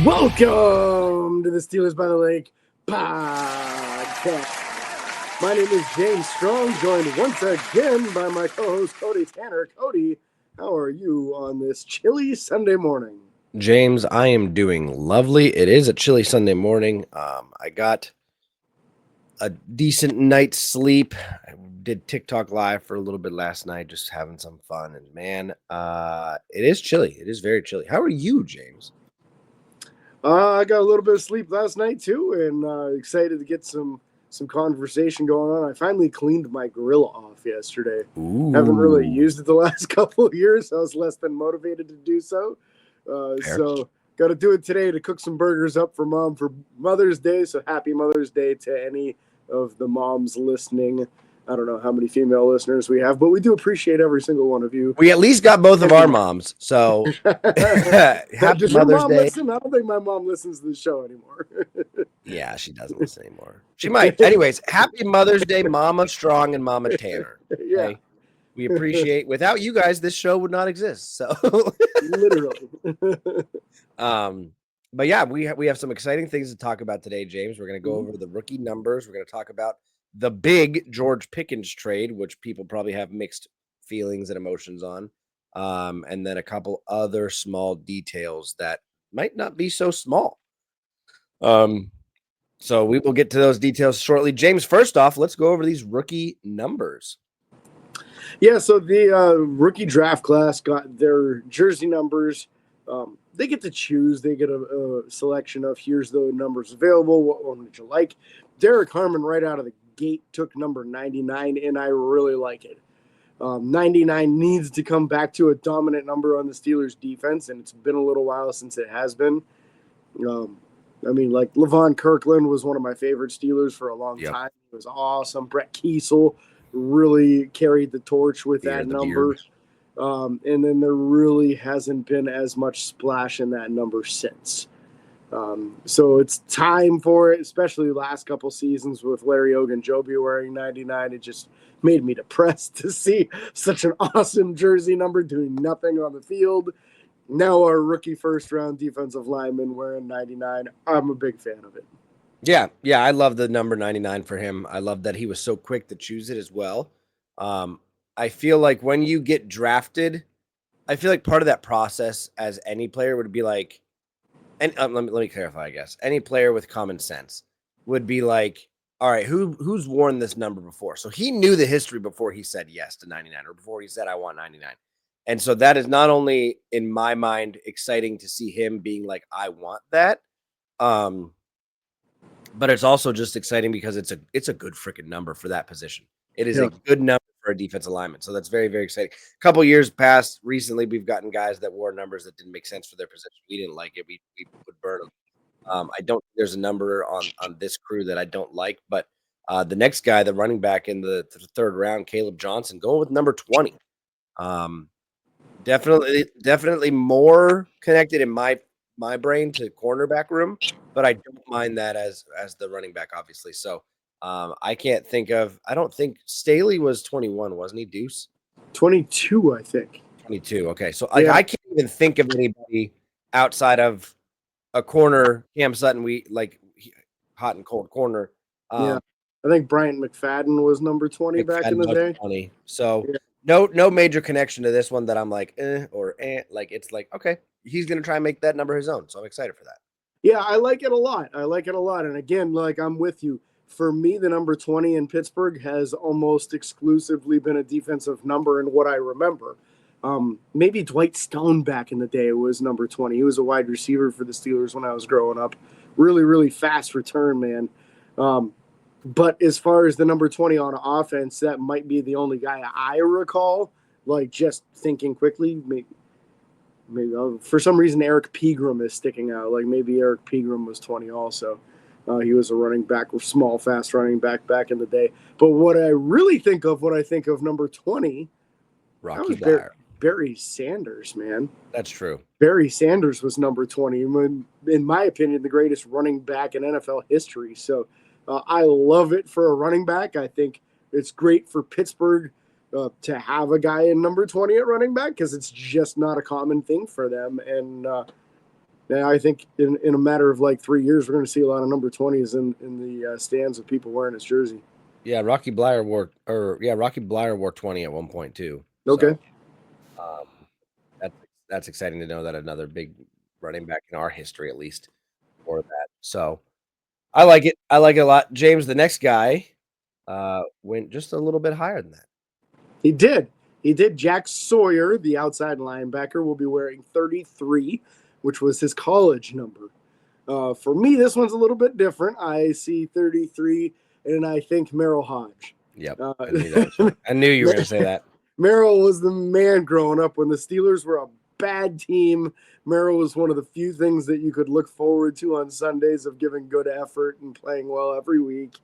Welcome to the Steelers by the Lake podcast. My name is James Strong, joined once again by my co-host Cody Tanner. Cody, how are you on this chilly Sunday morning? James, I am doing lovely. It is a chilly Sunday morning. I got a decent night's sleep. I did TikTok live for a little bit last night, just having some fun. And man, it is chilly. It is very chilly. How are you, James? I got a little bit of sleep last night too, and excited to get some conversation going on. I finally cleaned my grill off yesterday. Ooh. Haven't really used it the last couple of years. I was less than motivated to do so. So got to do it today to cook some burgers up for Mom for Mother's Day. So happy Mother's Day to any of the moms listening. I don't know how many female listeners we have, but we do appreciate every single one of you. We at least got both of our moms. So happy Mother's Day. Listen? I don't think my mom listens to the show anymore. Yeah, she doesn't listen anymore. She might. Anyways, happy Mother's Day, Mama Strong and Mama Tanner. Okay? Yeah. We appreciate. Without you guys, this show would not exist. So literally. But yeah, we have some exciting things to talk about today, James. We're going to go over the rookie numbers. We're going to talk about the big George Pickens trade, which people probably have mixed feelings and emotions on, and then a couple other small details that might not be so small. So we will get to those details shortly. James, first off, let's go over these rookie numbers. Yeah, so the rookie draft class got their jersey numbers. They get to choose. They get a selection of here's the numbers available. What one would you like? Derek Harmon right out of the gate took number 99, and I really like it. 99 needs to come back to a dominant number on the Steelers defense, and it's been a little while since it has been. I mean, like Levon Kirkland was one of my favorite Steelers for a long time. It was awesome. Brett Kiesel really carried the torch with that number. And then there really hasn't been as much splash in that number since. So it's time for it, especially last couple seasons with Larry Ogunjobi wearing 99. It just made me depressed to see such an awesome jersey number doing nothing on the field. Now our rookie first-round defensive lineman wearing 99. I'm a big fan of it. Yeah, I love the number 99 for him. I love that he was so quick to choose it as well. I feel like when you get drafted, I feel like part of that process as any player would be like, and let me clarify, I guess. Any player with common sense would be like, all right, who's worn this number before? So he knew the history before he said yes to 99 or before he said I want 99. And so that is not only in my mind exciting to see him being like, I want that. But it's also just exciting because it's a good freaking number for that position. It is a good number for a defensive lineman. So that's very, very exciting. A couple years past, recently, we've gotten guys that wore numbers that didn't make sense for their position. We didn't like it. We would burn them. I don't think there's a number on this crew that I don't like. But the next guy, the running back in the third round, Caleb Johnson, going with number 20. Definitely more connected in my brain to cornerback room, but I don't mind that as the running back, obviously. So I can't think of. I don't think Staley was 21, wasn't he? Deuce 22, I think. 22. Okay, so I can't even think of anybody outside of a corner. Cam Sutton, we like hot and cold corner. I think Bryant McFadden was number 20 back in the day. 20. So no major connection to this one that I'm like like it's like okay, he's gonna try and make that number his own. So I'm excited for that. Yeah, I like it a lot. And again, like I'm with you. For me, the number 20 in Pittsburgh has almost exclusively been a defensive number in what I remember. Maybe Dwight Stone back in the day was number 20. He was a wide receiver for the Steelers when I was growing up. Really, really fast return, man. But as far as the number 20 on offense, that might be the only guy I recall. Like just thinking quickly, maybe for some reason Eric Pegram is sticking out. Like maybe Eric Pegram was 20 also. He was a running back, small, fast running back in the day. But what I really think of when I think of number 20, that Rocky was Blyer. Barry Sanders, man. That's true. Barry Sanders was number 20, in my opinion, the greatest running back in NFL history. So I love it for a running back. I think it's great for Pittsburgh to have a guy in number 20 at running back because it's just not a common thing for them. And I think in a matter of like 3 years, we're going to see a lot of number 20s in the stands of people wearing his jersey. Yeah, Rocky Blyer wore 20 at one point too. Okay. So, that's exciting to know that another big running back in our history, at least, or that. So I like it. I like it a lot. James, the next guy, went just a little bit higher than that. He did. Jack Sawyer, the outside linebacker, will be wearing 33, which was his college number. For me, this one's a little bit different. I see 33, and I think Merrill Hodge. Yep, I knew that. I knew you were going to say that. Merrill was the man growing up when the Steelers were a bad team. Merrill was one of the few things that you could look forward to on Sundays of giving good effort and playing well every week.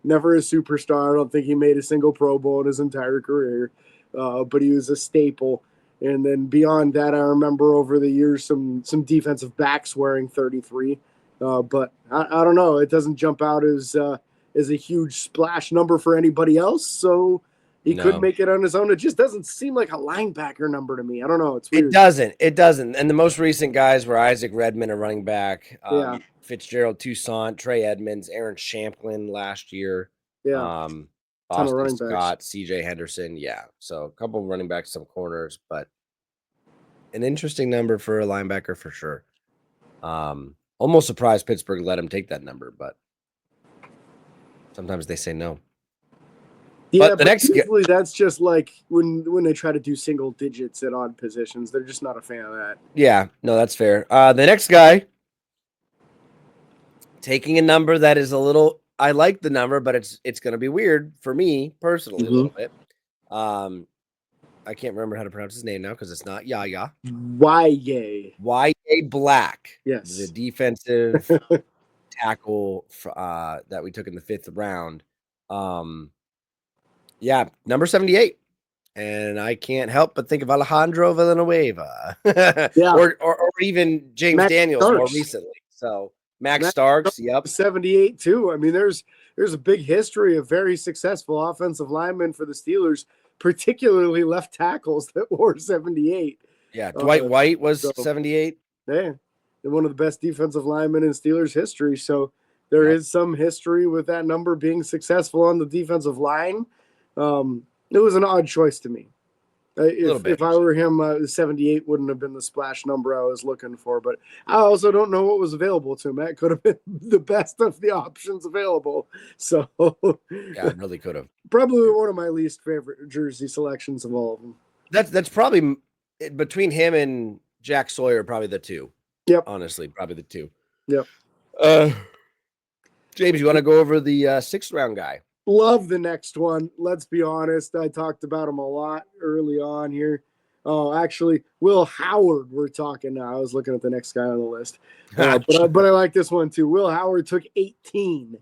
Never a superstar. I don't think he made a single Pro Bowl in his entire career, but he was a staple. And then beyond that, I remember over the years some defensive backs wearing 33. But I don't know. It doesn't jump out as a huge splash number for anybody else. So he could make it on his own. It just doesn't seem like a linebacker number to me. I don't know. It's weird. It doesn't. And the most recent guys were Isaac Redman, a running back. Fitzgerald Toussaint, Trey Edmonds, Aaron Shamplin last year. Yeah. Austin Scott, CJ Henderson. Yeah. So a couple of running backs, some corners, but an interesting number for a linebacker for sure. Almost surprised Pittsburgh let him take that number, but sometimes they say no. Yeah, but usually that's just like when they try to do single digits at odd positions. They're just not a fan of that. Yeah, no, that's fair. The next guy taking a number that is a little. I like the number, but it's going to be weird for me personally a little bit. I can't remember how to pronounce his name now because it's not Yaya. Y.A. Black. Yes, the defensive tackle that we took in the 5th round. Yeah, number 78. And I can't help but think of Alejandro Villanueva. or even James Daniels more recently. So Max Starks, yep. 78 too. I mean, there's a big history of very successful offensive linemen for the Steelers, particularly left tackles that wore 78. Yeah, Dwight White was 78. Yeah, and one of the best defensive linemen in Steelers history. So there is some history with that number being successful on the defensive line. It was an odd choice to me. If I were him, 78 wouldn't have been the splash number I was looking for. But I also don't know what was available to him. That could have been the best of the options available. So yeah, it really could have. Probably one of my least favorite jersey selections of all of them. That's probably between him and Jack Sawyer, probably the two. Yep. Honestly, probably the two. Yep. James, you want to go over the 6th round guy? Love the next one. Let's be honest. I talked about him a lot early on here. Oh, actually, Will Howard, we're talking now. I was looking at the next guy on the list. But I like this one too. Will Howard took 18.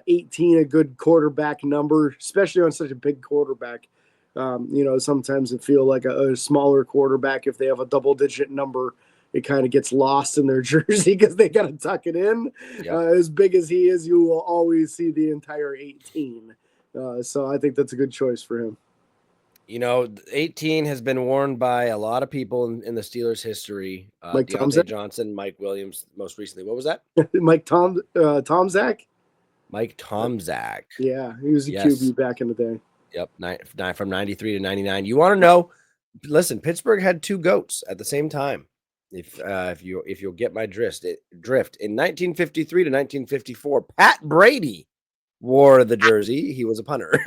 18, a good quarterback number, especially on such a big quarterback. Sometimes it feels like a smaller quarterback, if they have a double-digit number, it kind of gets lost in their jersey because they got to tuck it in. Yep. As big as he is, you will always see the entire 18. So I think that's a good choice for him. 18 has been worn by a lot of people in the Steelers' history. Mike Deontay Johnson, Mike Williams, most recently. What was that? Mike Tomczak? Mike Tomczak. Yeah, he was a QB back in the day. Yep, from 93 to 99. You want to know? Listen, Pittsburgh had 2 GOATs at the same time. If you'll get my drift. In 1953 to 1954, Pat Brady wore the jersey. He was a punter.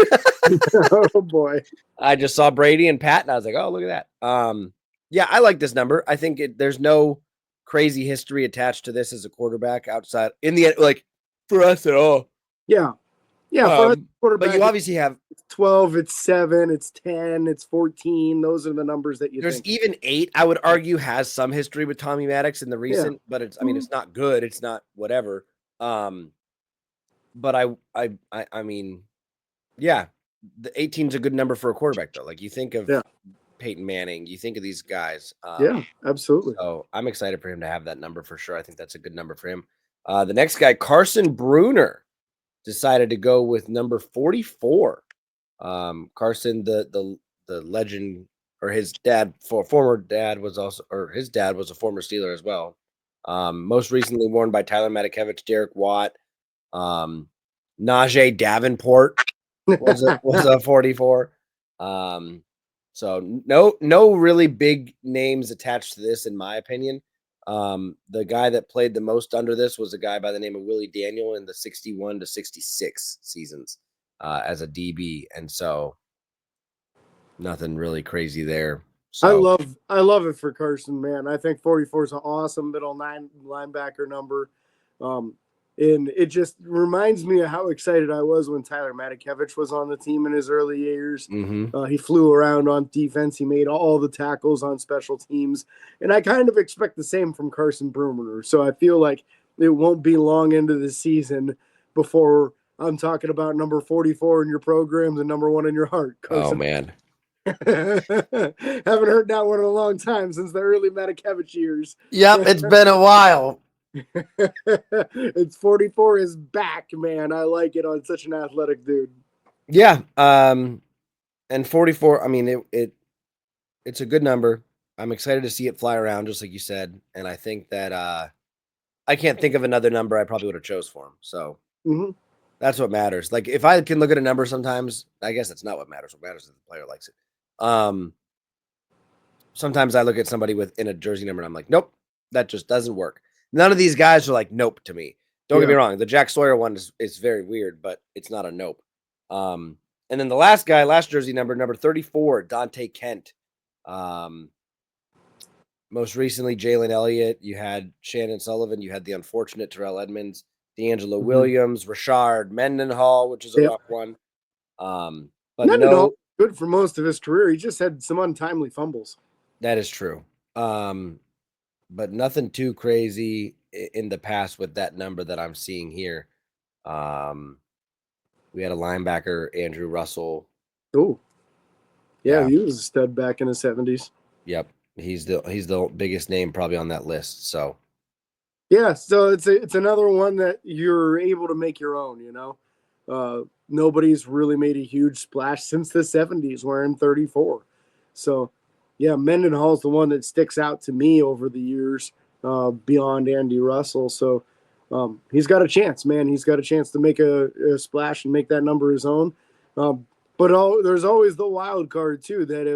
Oh boy! I just saw Brady and Pat, and I was like, "Oh, look at that." Yeah, I like this number. I think there's no crazy history attached to this as a quarterback outside in the end, like for us at all. Yeah. For us, quarterback, but you obviously have 12, it's 7, it's 10, it's 14. Those are the numbers that you There's think. even 8, I would argue, has some history with Tommy Maddox in the recent, but it's not good. It's not whatever. But I mean, yeah, the 18 is a good number for a quarterback though. Like you think of Yeah. Peyton Manning, you think of these guys. Yeah, absolutely. So I'm excited for him to have that number for sure. I think that's a good number for him. The next guy, Carson Bruner, decided to go with number 44. Carson, the legend, or his dad, former dad was also, or his dad was a former Steeler as well. Most recently worn by Tyler Matakevich, Derek Watt, Najee Davenport was a 44. Um, so no really big names attached to this, in my opinion. The guy that played the most under this was a guy by the name of Willie Daniel in the 61 to 66 seasons as a DB, and so nothing really crazy there. So I love it for Carson, man. I think 44 is an awesome middle nine linebacker number. And it just reminds me of how excited I was when Tyler Matakevich was on the team in his early years. mhm. He flew around on defense. He made all the tackles on special teams. And I kind of expect the same from Carson Bruner. So I feel like it won't be long into the season before I'm talking about number 44 in your programs and number 1 in your heart, Oh Carson. man. Haven't heard that one in a long time, since the early Matakevich years. Yep, it's been a while. It's 44 is back, man. I like it on such an athletic dude. Yeah. And 44, I mean it's a good number. I'm excited to see it fly around, just like you said. And I think that I can't think of another number I probably would have chose for him. So Mm-hmm. that's what matters. Like if I can look at a number sometimes, I guess that's not what matters. What matters is the player likes it. Sometimes I look at somebody in a jersey number and I'm like, nope, that just doesn't work. None of these guys are like nope to me. Don't get me Yeah. wrong. The Jack Sawyer one is very weird, but it's not a nope. And then the last guy, last jersey number 34, Dante Kent. Most recently, Jalen Elliott. You had Shannon Sullivan. You had the unfortunate Terrell Edmonds, D'Angelo Mm-hmm. Williams, Rashard Mendenhall, which is a Yep. rough one. But Not at all no, good for most of his career. He just had some untimely fumbles. that is true. But nothing too crazy in the past with that number that I'm seeing here. We had a linebacker, Andrew Russell. Oh, yeah, Yeah. he was a stud back in the 70s. Yep. He's the biggest name probably on that list. So Yeah, so it's another one that you're able to make your own. Nobody's really made a huge splash since the 70s wearing 34. So, yeah, Mendenhall's the one that sticks out to me over the years, beyond Andy Russell. So, he's got a chance, man. He's got a chance to make a splash and make that number his own. But there's always the wild card too, that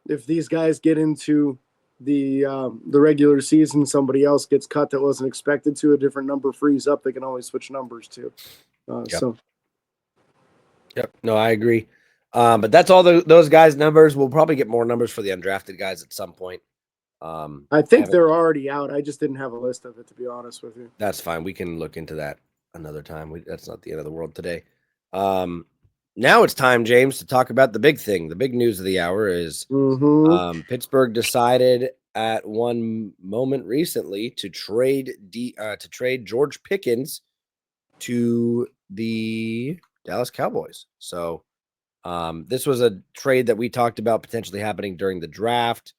if these guys get into the regular season, somebody else gets cut that wasn't expected to, a different number frees up, they can always switch numbers too. Yep. So Yep. No, I agree. But that's all those guys' numbers. We'll probably get more numbers for the undrafted guys at some point. I think they're already out. I just didn't have a list of it, to be honest with you. That's fine. We can look into that another time. That's not the end of the world today. Now it's time, James, to talk about the big thing. The big news of the hour is Pittsburgh decided at one moment recently to trade George Pickens to the Dallas Cowboys. So this was a trade that we talked about potentially happening during the draft.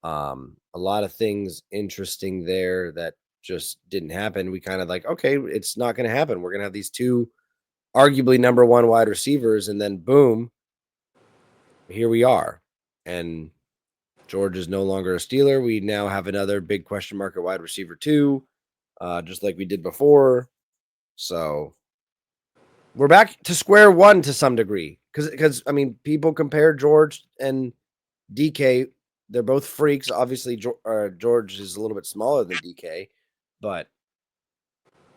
A lot of things interesting there that just didn't happen. We kind of like, okay, it's not going to happen. We're going to have these two arguably number one wide receivers, and then boom, here we are. And George is no longer a Steeler. We now have another big question mark at wide receiver 2, just like we did before. So we're back to square one to some degree. Because I mean, people compare George and DK. They're both freaks. Obviously, George is a little bit smaller than DK, but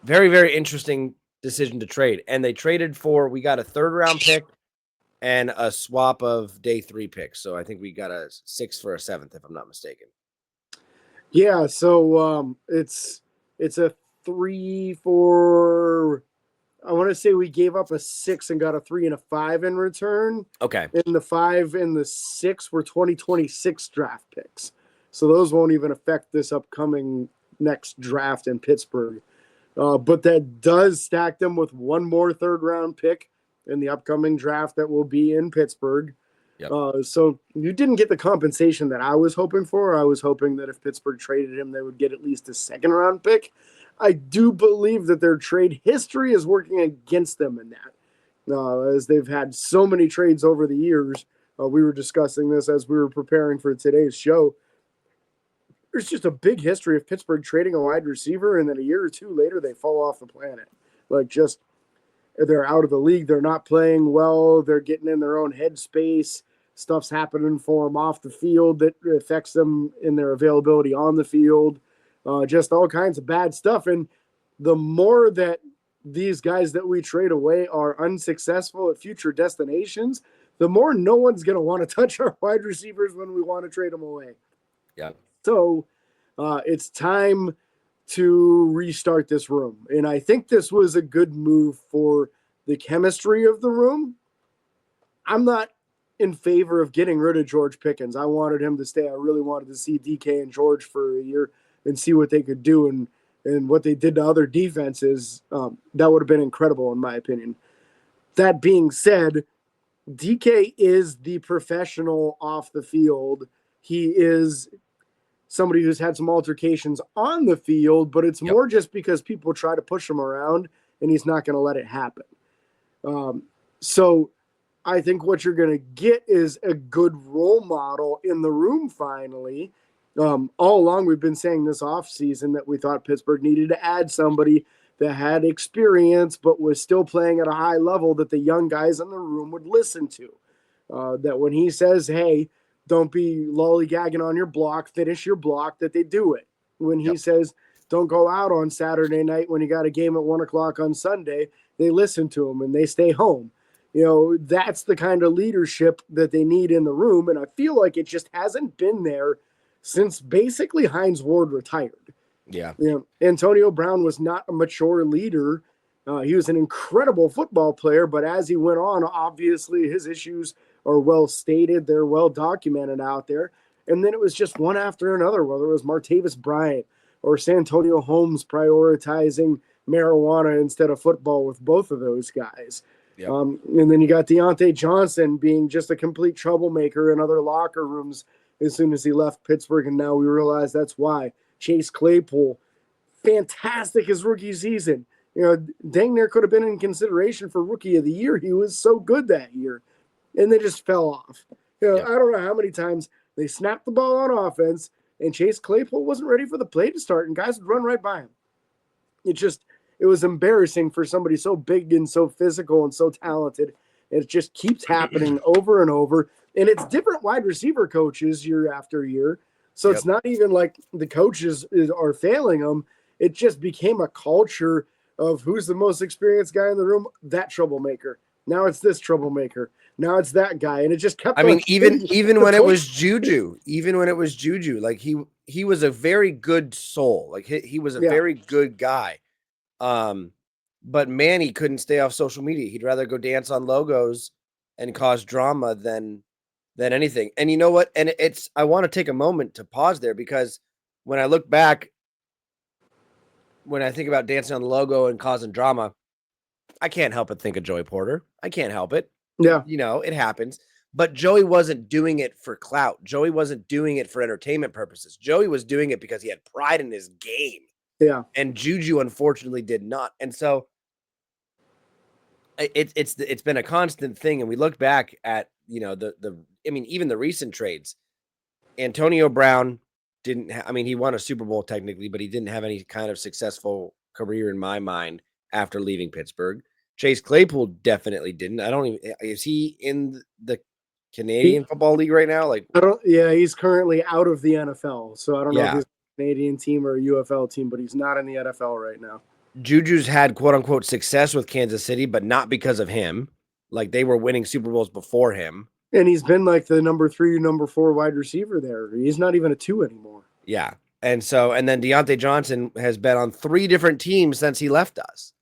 very, very interesting decision to trade. And they traded we got a 3rd round pick and a swap of day 3 picks. So I think we got a 6th for a 7th, if I'm not mistaken. Yeah, so it's a 3 for, I want to say we gave up a 6 and got a 3 and a 5 in return. Okay. And the 5 and the 6 were 2026 draft picks. So those won't even affect this upcoming next draft in Pittsburgh. but that does stack them with one more third-round pick in the upcoming draft that will be in Pittsburgh. Yep. So you didn't get the compensation that I was hoping for. I was hoping that if Pittsburgh traded him, they would get at least a second-round pick. I do believe that their trade history is working against them in that, as they've had so many trades over the years. We were discussing this as we were preparing for today's show. There's just a big history of Pittsburgh trading a wide receiver, and then a year or two later, they fall off the planet. Like, just they're out of the league. They're not playing well. They're getting in their own headspace. Stuff's happening for them off the field that affects them in their availability on the field. Just all kinds of bad stuff. And the more that these guys that we trade away are unsuccessful at future destinations, the more no one's going to want to touch our wide receivers when we want to trade them away. Yeah. So it's time to restart this room. And I think this was a good move for the chemistry of the room. I'm not in favor of getting rid of George Pickens. I wanted him to stay. I really wanted to see DK and George for a year and see what they could do and what they did to other defenses. That would have been incredible, in my opinion. That being said, DK is the professional off the field. He is somebody who's had some altercations on the field, but it's more just because people try to push him around and he's not going to let it happen. So I think what you're going to get is a good role model in the room finally. All along, we've been saying this offseason that we thought Pittsburgh needed to add somebody that had experience but was still playing at a high level that the young guys in the room would listen to. That when he says, hey, don't be lollygagging on your block, finish your block, that they do it. When he says, don't go out on Saturday night when you got a game at 1 o'clock on Sunday, they listen to him and they stay home. You know, that's the kind of leadership that they need in the room. And I feel like it just hasn't been there since basically Hines Ward retired. Yeah. You know, Antonio Brown was not a mature leader. He was an incredible football player, but as he went on, obviously his issues are well stated. They're well documented out there. And then it was just one after another, whether it was Martavis Bryant or Santonio Holmes prioritizing marijuana instead of football with both of those guys. Yep. And then you got Deontay Johnson being just a complete troublemaker in other locker rooms as soon as he left Pittsburgh. And now we realize that's why. Chase Claypool, fantastic his rookie season. You know, dang near could have been in consideration for rookie of the year. He was so good that year. And they just fell off. You know, I don't know how many times they snapped the ball on offense and Chase Claypool wasn't ready for the play to start and guys would run right by him. It was embarrassing for somebody so big and so physical and so talented. And it just keeps happening over and over. And it's different wide receiver coaches year after year. So it's not even like the coaches are failing them. It just became a culture of who's the most experienced guy in the room, that troublemaker. Now it's this troublemaker. Now it's that guy. And it just kept. I mean, even when it was Juju, like he was a very good soul. Like he was a very good guy. But man, he couldn't stay off social media. He'd rather go dance on logos and cause drama than anything. And you know what? And I want to take a moment to pause there because when I look back, when I think about dancing on the logo and causing drama, I can't help but think of Joey Porter. I can't help it. Yeah. You know, it happens. But Joey wasn't doing it for clout. Joey wasn't doing it for entertainment purposes. Joey was doing it because he had pride in his game. Yeah. And Juju unfortunately did not. And so it's been a constant thing. And we look back at, you know, even the recent trades. Antonio Brown he won a Super Bowl technically, but he didn't have any kind of successful career in my mind after leaving Pittsburgh. Chase Claypool definitely didn't. Is he in the Canadian Football League right now? Like, he's currently out of the NFL. So I don't know if he's a Canadian team or a UFL team, but he's not in the NFL right now. Juju's had quote unquote success with Kansas City, but not because of him. Like they were winning Super Bowls before him. And he's been like the number 3, number 4 wide receiver there. He's not even a 2 anymore. Yeah. And then Deontay Johnson has been on 3 different teams since he left us.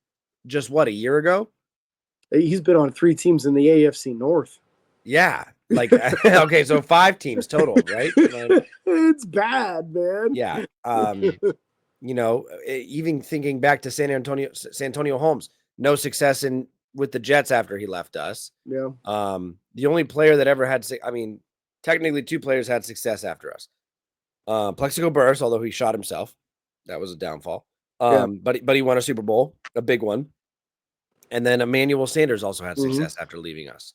Just a year ago? He's been on 3 teams in the AFC North. Yeah. Like, okay, so 5 teams total, right? It's bad, man. Yeah. Even thinking back to Santonio Holmes, no success with the Jets after he left us. Yeah. The only player that ever had, technically 2 players had success after us. Plexico Burress, although he shot himself, that was a downfall. Yeah. But he won a Super Bowl, a big one. And then Emmanuel Sanders also had success after leaving us.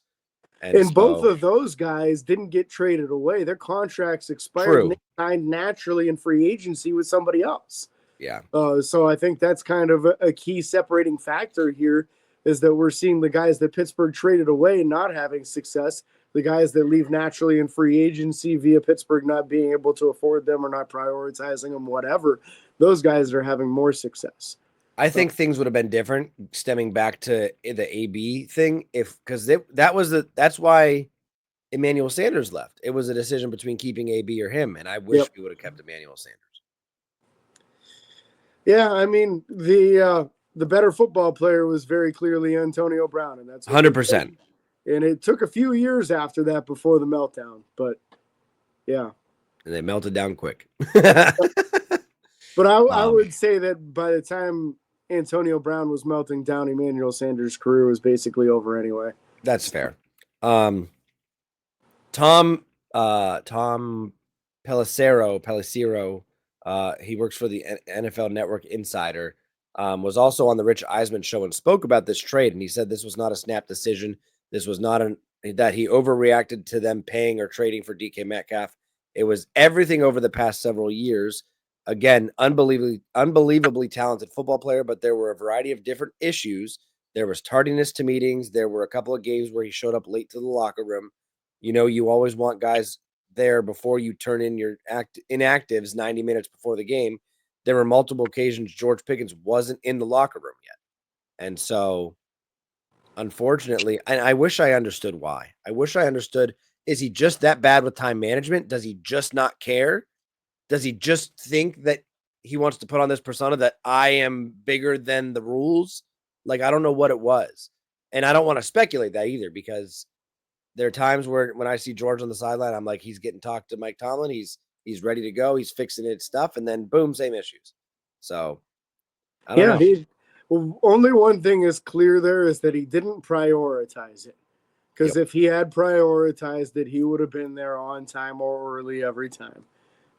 And both of those guys didn't get traded away. Their contracts expired and they signed naturally in free agency with somebody else. Yeah. So I think that's kind of a key separating factor here is that we're seeing the guys that Pittsburgh traded away not having success, the guys that leave naturally in free agency via Pittsburgh not being able to afford them or not prioritizing them, whatever. Those guys are having more success. I think things would have been different stemming back to the AB thing that's why Emmanuel Sanders left. It was a decision between keeping AB or him, and I wish we would have kept Emmanuel Sanders. Yeah, I mean the better football player was very clearly Antonio Brown, and that's 100%. And it took a few years after that before the meltdown, but yeah, and they melted down quick. But I would say that by the time Antonio Brown was melting down, Emmanuel Sanders' career was basically over anyway. That's fair. Tom Pelissero, he works for the NFL Network Insider, was also on the Rich Eisman show and spoke about this trade. And he said this was not a snap decision. This was not that he overreacted to them paying or trading for DK Metcalf. It was everything over the past several years. Again, unbelievably talented football player, but there were a variety of different issues. There was tardiness to meetings. There were a couple of games where he showed up late to the locker room. You always want guys there before you turn in your inactives 90 minutes before the game. There were multiple occasions George Pickens wasn't in the locker room yet. And so, unfortunately, and I wish I understood why. I wish I understood, is he just that bad with time management? Does he just not care? Does he just think that he wants to put on this persona that I am bigger than the rules? Like, I don't know what it was. And I don't want to speculate that either, because there are times where when I see George on the sideline, I'm like, he's getting talked to Mike Tomlin. He's ready to go. He's fixing his stuff. And then boom, same issues. So I don't know. Well, only one thing is clear there is that he didn't prioritize it. Because if he had prioritized it, he would have been there on time or early every time.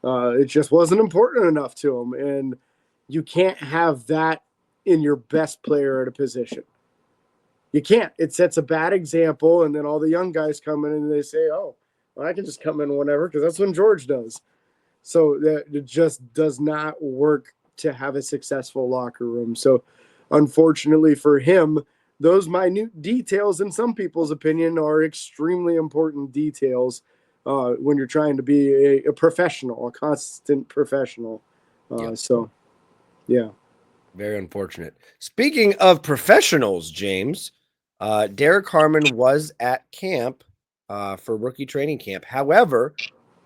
It just wasn't important enough to him. And you can't have that in your best player at a position. You can't. It sets a bad example, and then all the young guys come in and they say, oh, well, I can just come in whenever, because that's when George does. So that it just does not work to have a successful locker room. So unfortunately for him, those minute details, in some people's opinion, are extremely important details when you're trying to be a professional, a constant professional. So, yeah. Very unfortunate. Speaking of professionals, James, Derek Harmon was at camp for rookie training camp. However,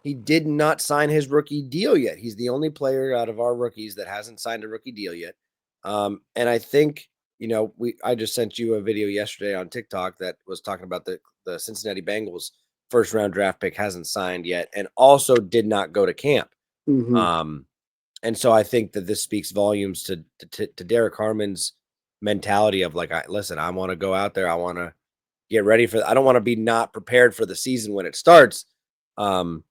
he did not sign his rookie deal yet. He's the only player out of our rookies that hasn't signed a rookie deal yet. And I think, I just sent you a video yesterday on TikTok that was talking about the Cincinnati Bengals first round draft pick hasn't signed yet and also did not go to camp. Mm-hmm. And so I think that this speaks volumes to Derek Harmon's mentality of like, listen, I want to go out there. I want to get ready I don't want to be not prepared for the season when it starts. But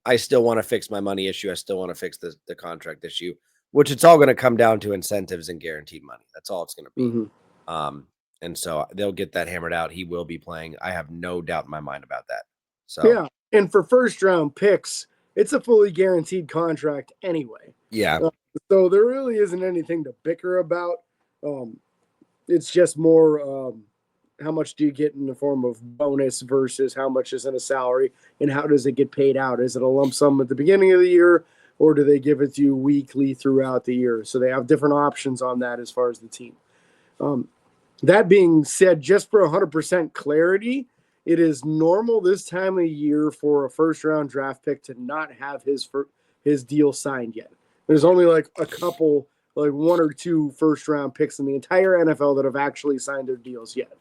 I still want to fix my money issue. I still want to fix the contract issue, which it's all going to come down to incentives and guaranteed money. That's all it's going to be. Mm-hmm. And so they'll get that hammered out. He will be playing. I have no doubt in my mind about that. So yeah. And for first round picks, it's a fully guaranteed contract anyway. Yeah. So there really isn't anything to bicker about. It's just more how much do you get in the form of bonus versus how much is in a salary, and how does it get paid out? Is it a lump sum at the beginning of the year, or do they give it to you weekly throughout the year? So they have different options on that as far as the team. That being said, just for 100% clarity, it is normal this time of year for a first-round draft pick to not have his deal signed yet. There's only like a couple, like 1 or 2 first-round picks in the entire NFL that have actually signed their deals yet.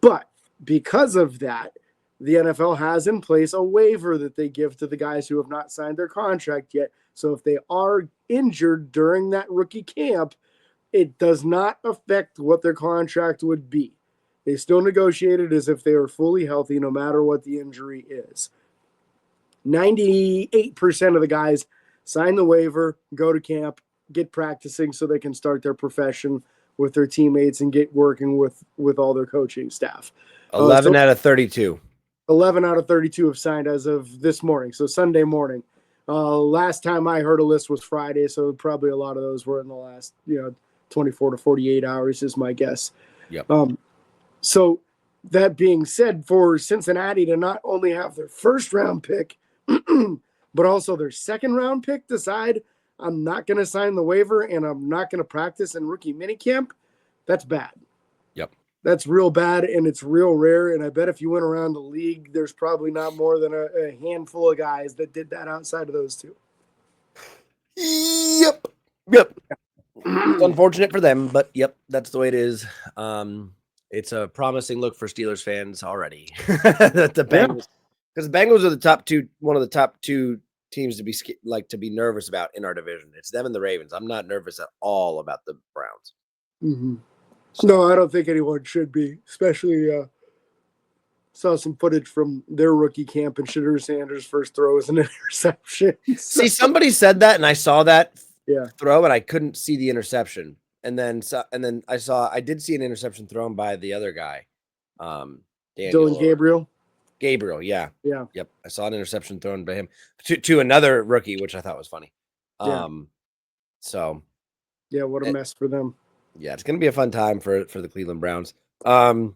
But because of that, the NFL has in place a waiver that they give to the guys who have not signed their contract yet So if they are injured during that rookie camp, it does not affect what their contract would be. They still negotiated as if they are fully healthy no matter what the injury is. 98% of the guys sign the waiver, go to camp, get practicing so they can start their profession with their teammates and get working with all their coaching staff. 11 out of 32. 11 out of 32 have signed as of this morning, so Sunday morning. Last time I heard a list was Friday, so probably a lot of those were in the last 24 to 48 hours is my guess. Yep. So that being said, for Cincinnati to not only have their first round pick, but also their second round pick decide I'm not going to sign the waiver and I'm not going to practice in rookie minicamp, that's bad. Yep. That's real bad, and it's real rare. And I bet if you went around the league, there's probably not more than a handful of guys that did that outside of those two. Yep. It's unfortunate for them, but yep, that's the way it is. It's a promising look for Steelers fans already. That the Bengals, because the Bengals are one of the top two teams to be nervous about in our division. It's them and the Ravens. I'm not nervous at all about the Browns. Mm-hmm. No, I don't think anyone should be, especially saw some footage from their rookie camp and Shadur Sanders' first throw was an interception. See, somebody said that, and I saw that throw, and I couldn't see the interception. And then I did see an interception thrown by the other guy, Dylan Gabriel. Gabriel, yeah. Yep. I saw an interception thrown by him to another rookie, which I thought was funny. So yeah, what a mess for them. Yeah, it's going to be a fun time for the Cleveland Browns. So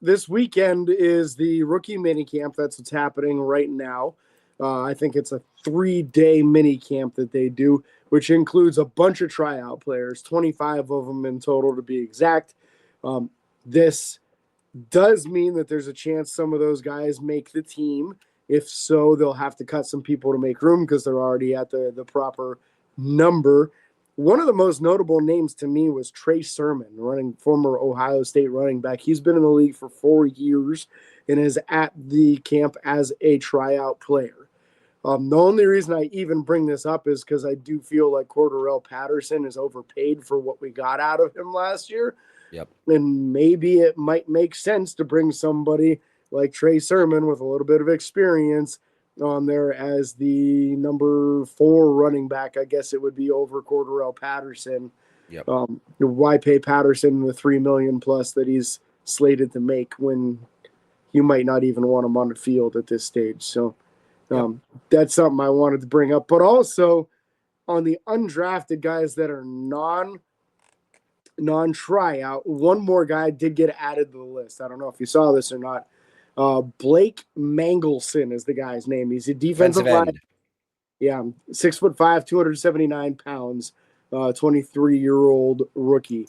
this weekend is the rookie minicamp. That's what's happening right now. I think it's a 3-day minicamp that they do, which includes a bunch of tryout players, 25 of them in total to be exact. This does mean that there's a chance some of those guys make the team. If so, they'll have to cut some people to make room because they're already at the proper number. One of the most notable names to me was Trey Sermon, former Ohio State running back. He's been in the league for 4 years and is at the camp as a tryout player. The only reason I even bring this up is because I do feel like Cordarrelle Patterson is overpaid for what we got out of him last year. Yep. And maybe it might make sense to bring somebody like Trey Sermon with a little bit of experience on there as the number 4 running back. I guess it would be over Cordarrelle Patterson. Yep. Why pay Patterson the $3 million plus that he's slated to make when you might not even want him on the field at this stage? So that's something I wanted to bring up. But also on the undrafted guys that are non-tryout, one more guy did get added to the list. I don't know if you saw this or not. Blake Mangelson is the guy's name. He's a defensive line. Yeah, 6'5", 279 pounds, 23-year-old rookie.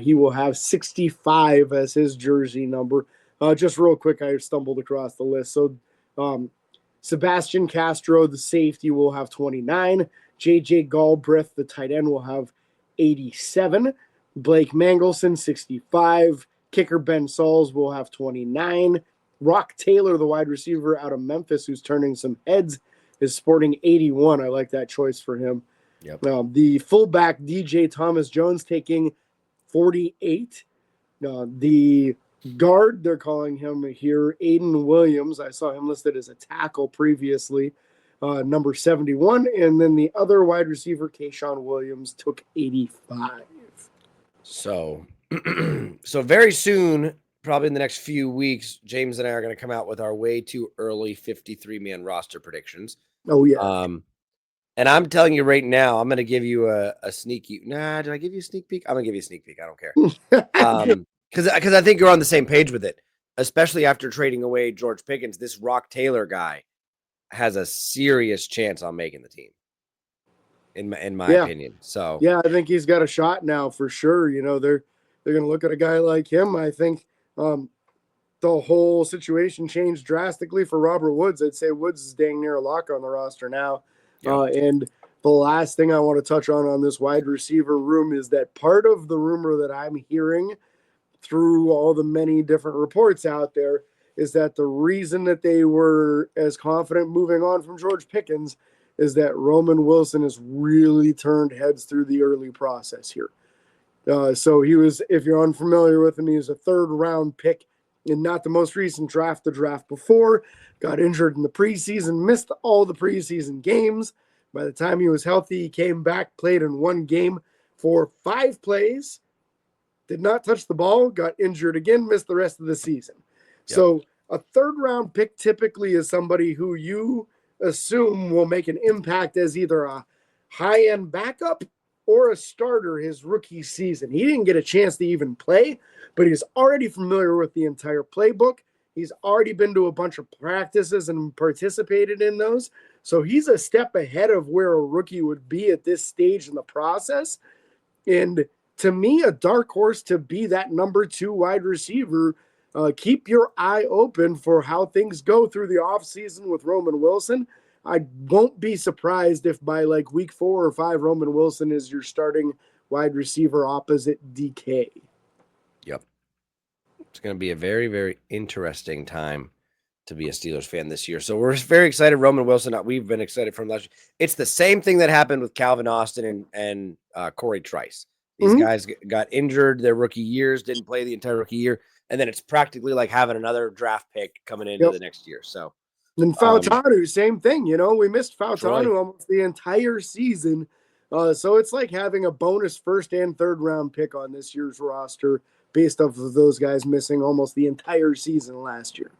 He will have 65 as his jersey number. Just real quick, I stumbled across the list. So Sebastian Castro, the safety, will have 29. J.J. Galbraith, the tight end, will have 87. Blake Mangelson, 65. Kicker Ben Sauls will have 29. Rock Taylor, the wide receiver out of Memphis, who's turning some heads, is sporting 81. I like that choice for him. Yep. The fullback, DJ Thomas Jones, taking 48. The guard, they're calling him here, Aiden Williams. I saw him listed as a tackle previously, number 71. And then the other wide receiver, Kayshawn Williams, took 85. So very soon, probably in the next few weeks, James and I are going to come out with our way too early 53-man roster predictions. Oh, yeah. And I'm telling you right now, I'm going to give you a sneaky. Nah, did I give you a sneak peek? I'm going to give you a sneak peek. I don't care. Because I think you're on the same page with it, especially after trading away George Pickens. This Rock Taylor guy has a serious chance on making the team, in my opinion. So yeah, I think he's got a shot now for sure. They're going to look at a guy like him. I think the whole situation changed drastically for Robert Woods. I'd say Woods is dang near a lock on the roster now. Yeah. And the last thing I want to touch on this wide receiver room is that part of the rumor that I'm hearing through all the many different reports out there is that the reason that they were as confident moving on from George Pickens is that Roman Wilson has really turned heads through the early process here. So he was, if you're unfamiliar with him, he was a third-round pick in not the most recent draft, the draft before. Got injured in the preseason, missed all the preseason games. By the time he was healthy, he came back, played in one game for 5 plays, did not touch the ball, got injured again, missed the rest of the season. Yep. So a third-round pick typically is somebody who you assume will make an impact as either a high-end backup or a starter his rookie season. He didn't get a chance to even play, but he's already familiar with the entire playbook. He's already been to a bunch of practices and participated in those. So he's a step ahead of where a rookie would be at this stage in the process. And to me, a dark horse to be that number 2 wide receiver. Keep your eye open for how things go through the offseason with Roman Wilson. I won't be surprised if by like week 4 or 5, Roman Wilson is your starting wide receiver opposite DK. Yep. It's going to be a very, very interesting time to be a Steelers fan this year. So we're very excited. Roman Wilson, we've been excited from last year. It's the same thing that happened with Calvin Austin and Corey Trice. These guys got injured their rookie years, didn't play the entire rookie year. And then it's practically like having another draft pick coming into the next year. So then Fautanu, same thing. You know, we missed Fautanu almost the entire season. So it's like having a bonus first and third round pick on this year's roster based off of those guys missing almost the entire season last year.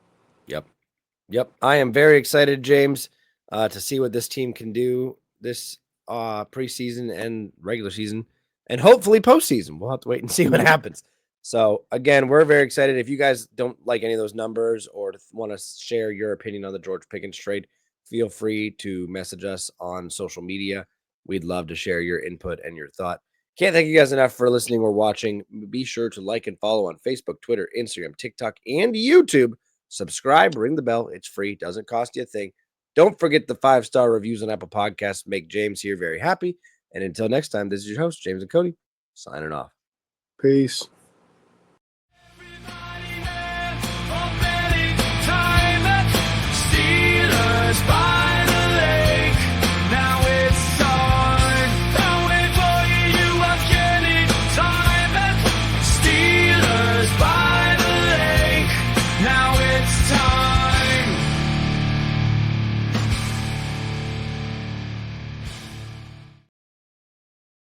Yep. I am very excited, James, to see what this team can do this preseason and regular season and hopefully postseason. We'll have to wait and see what happens. So, again, we're very excited. If you guys don't like any of those numbers or want to share your opinion on the George Pickens trade, feel free to message us on social media. We'd love to share your input and your thought. Can't thank you guys enough for listening or watching. Be sure to like and follow on Facebook, Twitter, Instagram, TikTok, and YouTube. Subscribe, ring the bell. It's free. Doesn't cost you a thing. Don't forget the 5-star reviews on Apple Podcasts. Make James here very happy. And until next time, this is your host, James and Cody, signing off. Peace.